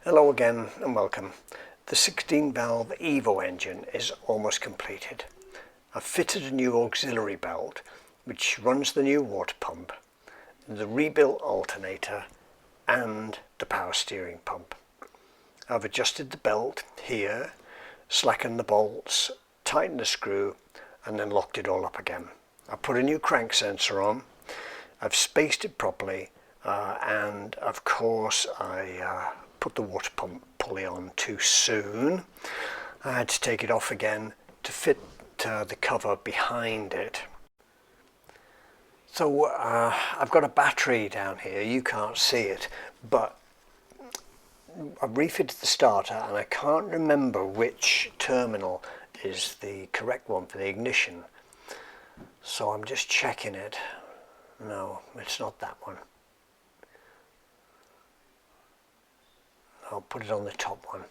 Hello again and welcome. The 16 valve Evo engine is almost completed. I've fitted a new auxiliary belt which runs the new water pump, the rebuilt alternator and the power steering pump. I've adjusted the belt here, slackened the bolts, tightened the screw and then locked it all up again. I put a new crank sensor on, I've spaced it properly and of course I put the water pump pulley on too soon. I had to take it off again to fit the cover behind it. So I've got a battery down here, you can't see it, but I've refitted the starter and I can't remember which terminal is the correct one for the ignition. So I'm just checking it. No, it's not that one. I'll put it on the top one.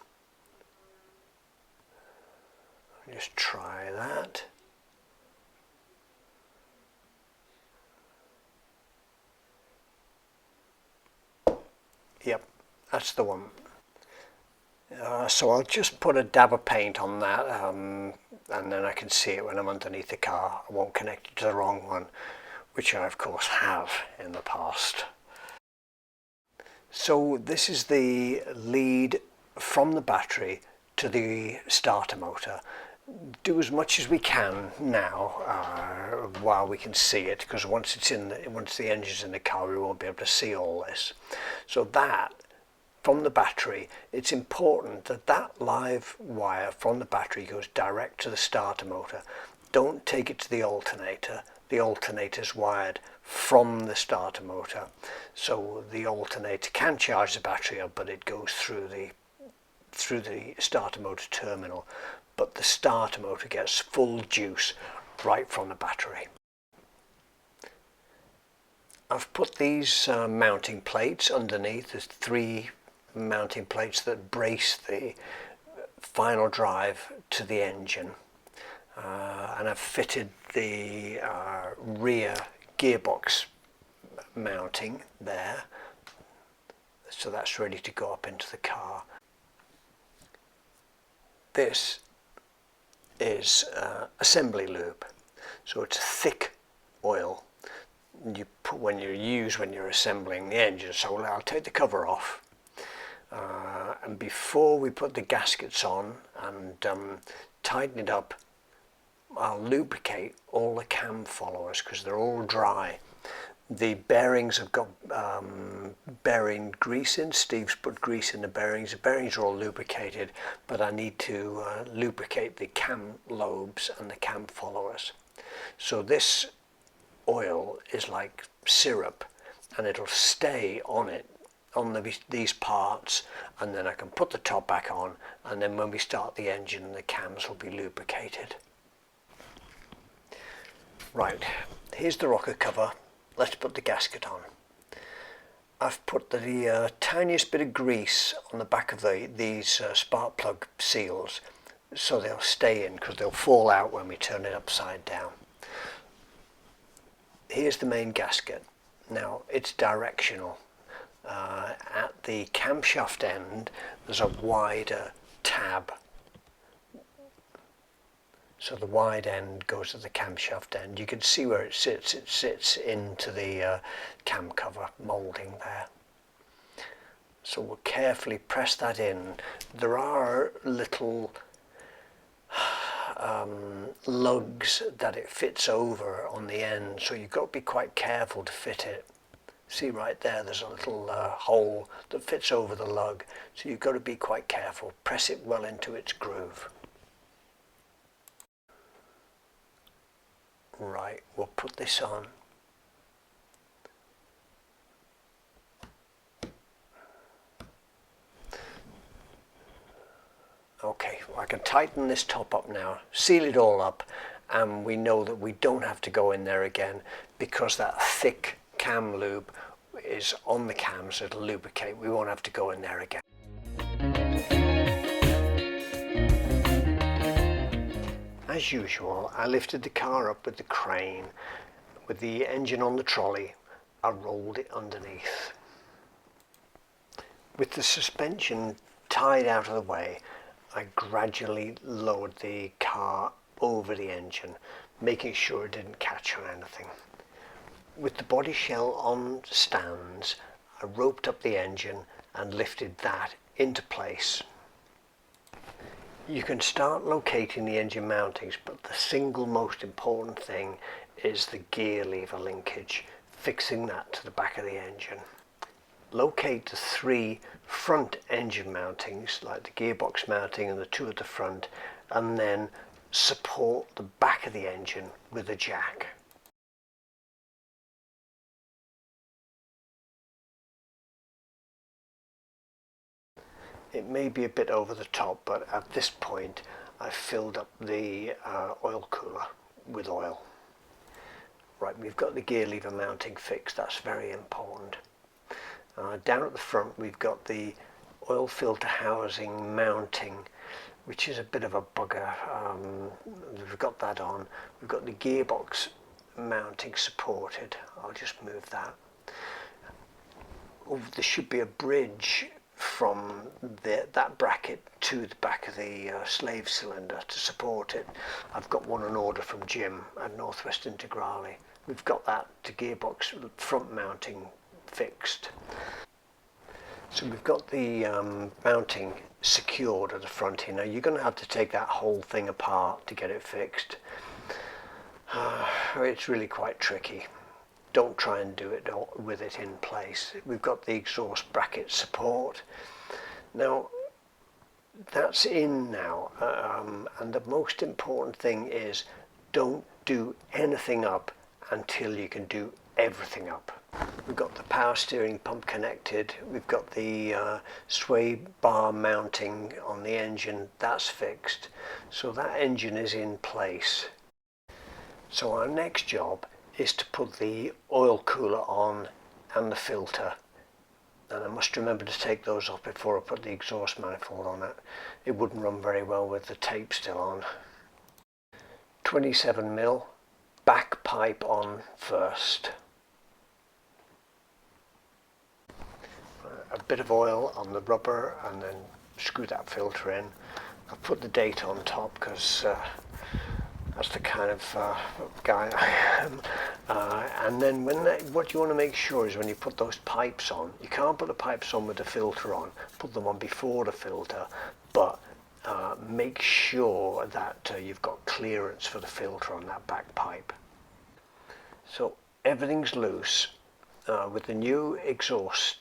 Just try that. Yep, that's the one. So I'll just put a dab of paint on that and then I can see it when I'm underneath the car. I won't connect it to the wrong one, which I of course have in the past. So this is the lead from the battery to the starter motor. Do as much as we can now while we can see it, because once the engine's in the car we won't be able to see all this. So that from the battery, it's important that that live wire from the battery goes direct to the starter motor. Don't take it to the alternator. The alternator's wired from the starter motor, so the alternator can charge the battery up, but it goes through the starter motor terminal, but the starter motor gets full juice right from the battery. I've put these mounting plates underneath. There's 3 mounting plates that brace the final drive to the engine, and I've fitted the rear gearbox mounting there, so that's ready to go up into the car. This is assembly lube, so it's thick oil you put when you're assembling the engine. So I'll take the cover off and before we put the gaskets on and tighten it up, I'll lubricate all the cam followers because they're all dry. The bearings have got bearing grease in. Steve's put grease in the bearings. The bearings are all lubricated, but I need to lubricate the cam lobes and the cam followers. So this oil is like syrup and it'll stay on it, on these parts, and then I can put the top back on, and then when we start the engine the cams will be lubricated. Right, here's the rocker cover. Let's put the gasket on. I've put the tiniest bit of grease on the back of these spark plug seals so they'll stay in, because they'll fall out when we turn it upside down. Here's the main gasket. Now it's directional. At the camshaft end there's a wider tab. So the wide end goes to the camshaft end. You can see where it sits. It sits into the cam cover moulding there. So we'll carefully press that in. There are little lugs that it fits over on the end, so you've got to be quite careful to fit it. See right there, there's a little hole that fits over the lug, so you've got to be quite careful. Press it well into its groove. Right, we'll put this on. Okay, I can tighten this top up now, seal it all up, and we know that we don't have to go in there again because that thick cam lube is on the cams. It'll lubricate. We won't have to go in there again. As usual, I lifted the car up with the crane. With the engine on the trolley, I rolled it underneath. With the suspension tied out of the way, I gradually lowered the car over the engine, making sure it didn't catch on anything. With the body shell on stands, I roped up the engine and lifted that into place. You can start locating the engine mountings, but the single most important thing is the gear lever linkage, fixing that to the back of the engine. Locate the 3 front engine mountings, like the gearbox mounting and the 2 at the front, and then support the back of the engine with a jack. It may be a bit over the top, but at this point I've filled up the oil cooler with oil. Right, we've got the gear lever mounting fixed, that's very important. Down at the front we've got the oil filter housing mounting, which is a bit of a bugger. We've got that on. We've got the gearbox mounting supported. I'll just move that. Oh, there should be a bridge from that bracket to the back of the slave cylinder to support it. I've got one on order from Jim at Northwest Integrale. We've got that to gearbox front mounting fixed. So we've got the mounting secured at the front here. Now you're going to have to take that whole thing apart to get it fixed. It's really quite tricky. Don't try and do it with it in place. We've got the exhaust bracket support. Now that's in now, and the most important thing is don't do anything up until you can do everything up. We've got the power steering pump connected, we've got the sway bar mounting on the engine, that's fixed. So that engine is in place. So our next job is to put the oil cooler on and the filter. And I must remember to take those off before I put the exhaust manifold on it. It wouldn't run very well with the tape still on. 27mm back pipe on first. A bit of oil on the rubber and then screw that filter in. I've put the date on top because that's the kind of guy I am. And then what you want to make sure is when you put those pipes on, you can't put the pipes on with the filter on, put them on before the filter, but make sure that you've got clearance for the filter on that back pipe. So everything's loose. With the new exhaust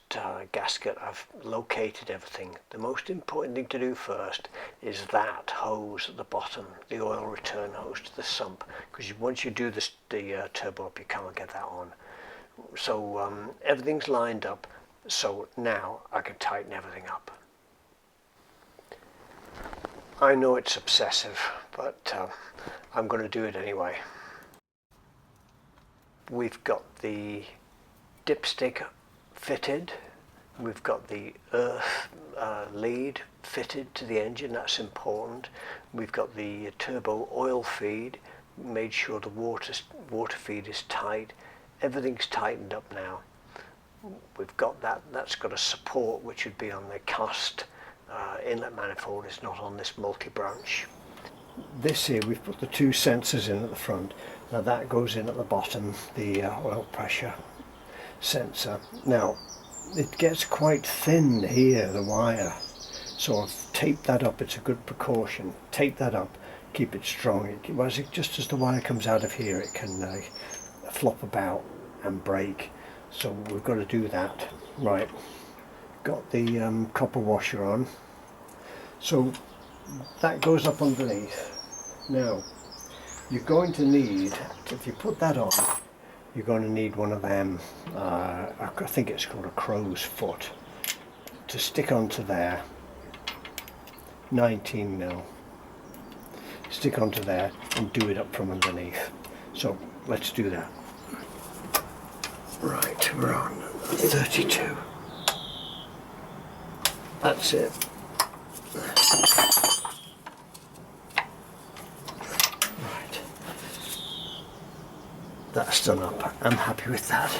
gasket, I've located everything. The most important thing to do first is that hose at the bottom, the oil return hose to the sump, because once you do the turbo up, you can't get that on. So everything's lined up, so now I can tighten everything up. I know it's obsessive, but I'm going to do it anyway. We've got the dipstick fitted, we've got the earth lead fitted to the engine, that's important. We've got the turbo oil feed, made sure the water feed is tight. Everything's tightened up now. We've got that's got a support which would be on the cast inlet manifold, it's not on this multi-branch. This here, we've put the 2 sensors in at the front. Now that goes in at the bottom, the oil pressure sensor. Now it gets quite thin here, the wire, so I've taped that up. It's a good precaution. Tape that up, keep it strong. Just as the wire comes out of here, it can flop about and break, so we've got to do that. Right, got the copper washer on, so that goes up underneath. Now you're going to need, if you put that on, you're going to need one of them, I think it's called a crow's foot, to stick onto there, 19mm, stick onto there and do it up from underneath. So let's do that. Right, we're on 32. That's it. That's done up. I'm happy with that.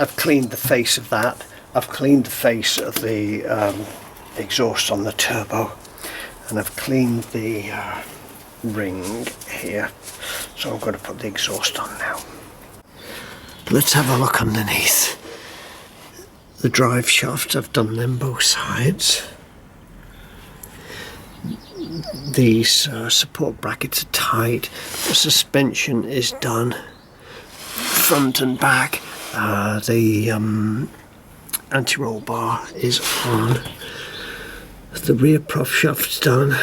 I've cleaned the face of that. I've cleaned the face of the exhaust on the turbo, and I've cleaned the ring here. So I'm going to put the exhaust on now. Let's have a look underneath. The drive shafts, I've done them both sides. These support brackets are tight. The suspension is done front and back. The anti-roll bar is on. The rear prop shaft's done.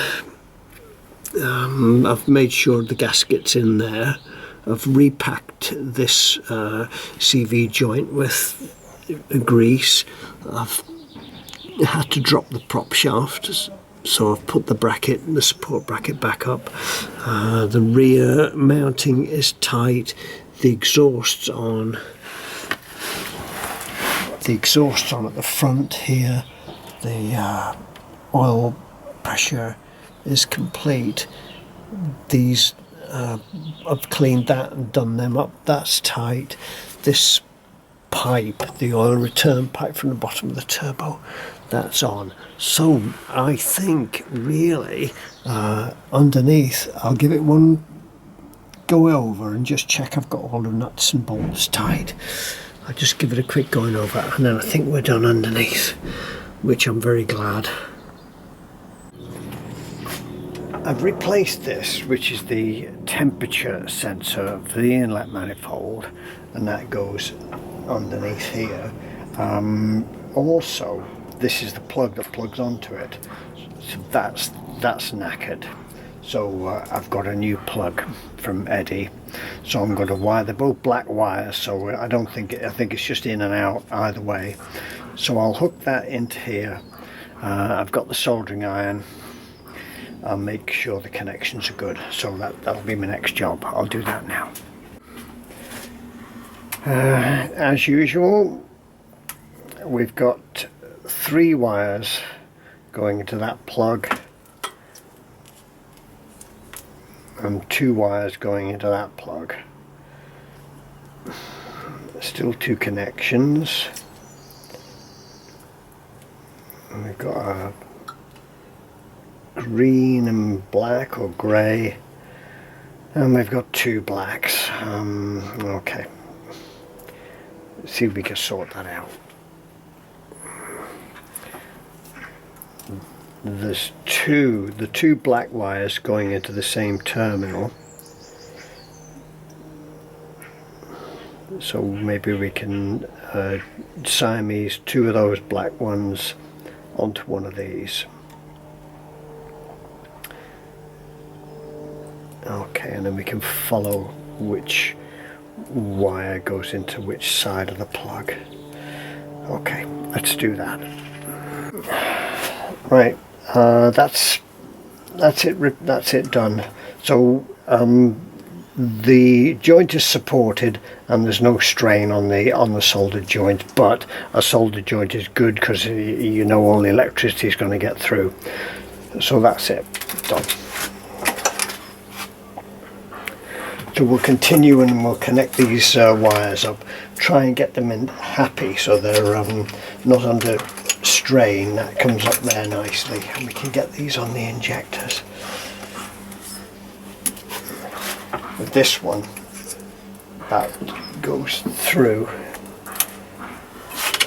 I've made sure the gasket's in there. I've repacked this CV joint with grease. I've had to drop the prop shaft, so I've put the support bracket back up. The rear mounting is tight. The exhaust's on. The exhaust's on at the front here. The oil pressure is complete. These I've cleaned that and done them up. That's tight. This pipe, the oil return pipe from the bottom of the turbo, that's on. So I think really underneath, I'll give it one go over and just check I've got all the nuts and bolts tight. I'll just give it a quick going over, and then I think we're done underneath, which I'm very glad. I've replaced this, which is the temperature sensor for the inlet manifold, and that goes underneath here. Also, this is the plug that plugs onto it, so that's knackered. So I've got a new plug from Eddie, so I'm going to wire. They're both black wires, so I think it's just in and out either way. So I'll hook that into here. I've got the soldering iron. I'll make sure the connections are good, so that'll be my next job. I'll do that now. As usual, we've got 3 wires going into that plug and 2 wires going into that plug. Still 2 connections. And we've got a green and black or grey, and we've got 2 blacks. Okay, let's see if we can sort that out. There's the two black wires going into the same terminal, so maybe we can Siamese 2 of those black ones onto one of these. Okay, and then we can follow which wire goes into which side of the plug. Okay, let's do that. Right, that's it done. So the joint is supported and there's no strain on the soldered joint, but a soldered joint is good because you know all the electricity is going to get through. So that's it, done. So we'll continue and we'll connect these wires up, try and get them in happy so they're not under strain. That comes up there nicely, and we can get these on the injectors. With this one, that goes through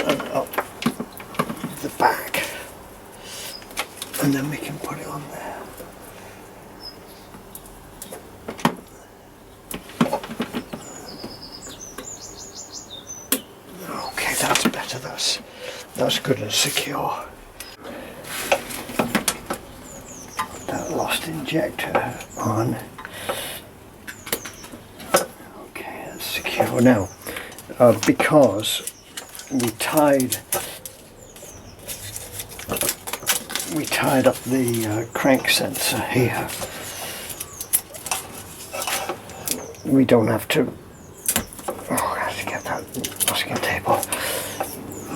and up the back, and then we can put it on there. That's better, that's good and secure. That lost injector on. Okay, that's secure now. Because we tied up the crank sensor here. We don't have to. Oh, I have to get that masking tape off.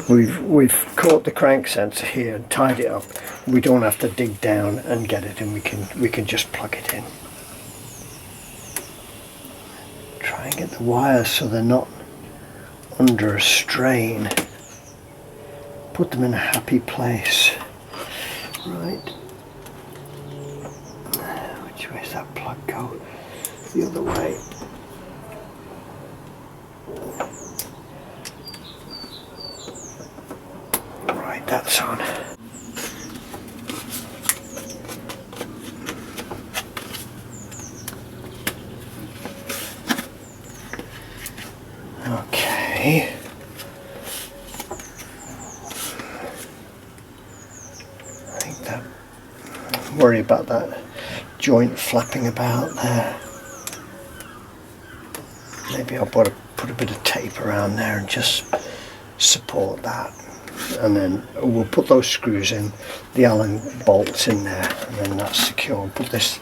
We've caught the crank sensor here and tied it up. We don't have to dig down and get it in. We can just plug it in. Try and get the wires so they're not under a strain. Put them in a happy place. Right. Which way does that plug go? The other way. Right, that's on. Okay. I think that, worry about that joint flapping about there. Maybe I'll put a bit of tape around there and just support that. And then we'll put those screws in, the Allen bolts in there, and then that's secure. But this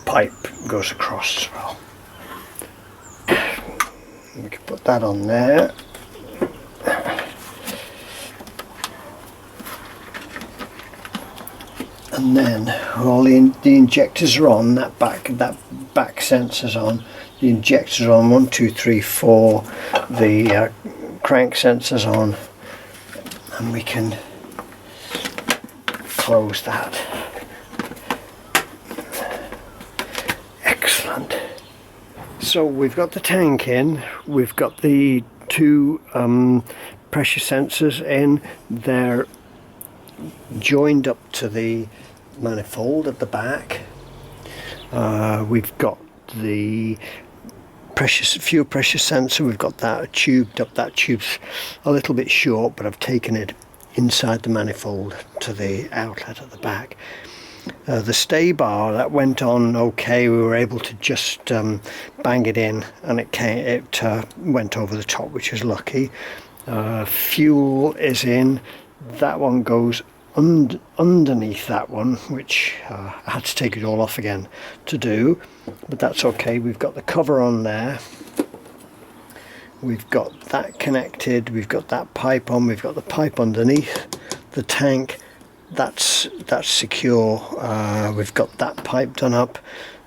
pipe goes across as well. We can put that on there. And then all the injectors are on, that back sensor's on, the injectors are on, 1, 2, 3, 4, the crank sensor's on, and we can close that. Excellent. So we've got the tank in, we've got the two pressure sensors in, they're joined up to the manifold at the back. We've got the fuel pressure sensor, we've got that tubed up. That tube's a little bit short, but I've taken it inside the manifold to the outlet at the back. The stay bar, that went on okay. We were able to just bang it in, and it went over the top, which was lucky. Fuel is in. That one goes underneath that one, which I had to take it all off again to do, but that's okay. We've got the cover on there, we've got that connected, we've got that pipe on, we've got the pipe underneath the tank, that's secure. We've got that pipe done up,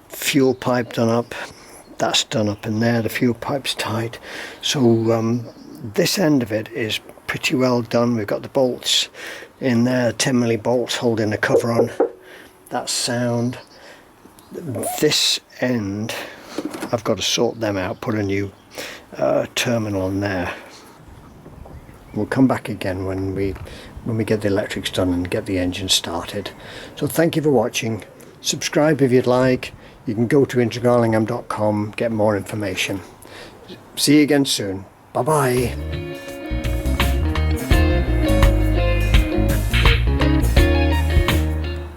fuel pipe done up, that's done up in there, the fuel pipe's tight. So this end of it is pretty well done. We've got the bolts in there, 10mm bolts holding the cover on. That's sound. This end, I've got to sort them out, put a new terminal on there. We'll come back again when we get the electrics done and get the engine started. So thank you for watching. Subscribe if you'd like. You can go to integraleingham.com, get more information. See you again soon. Bye bye.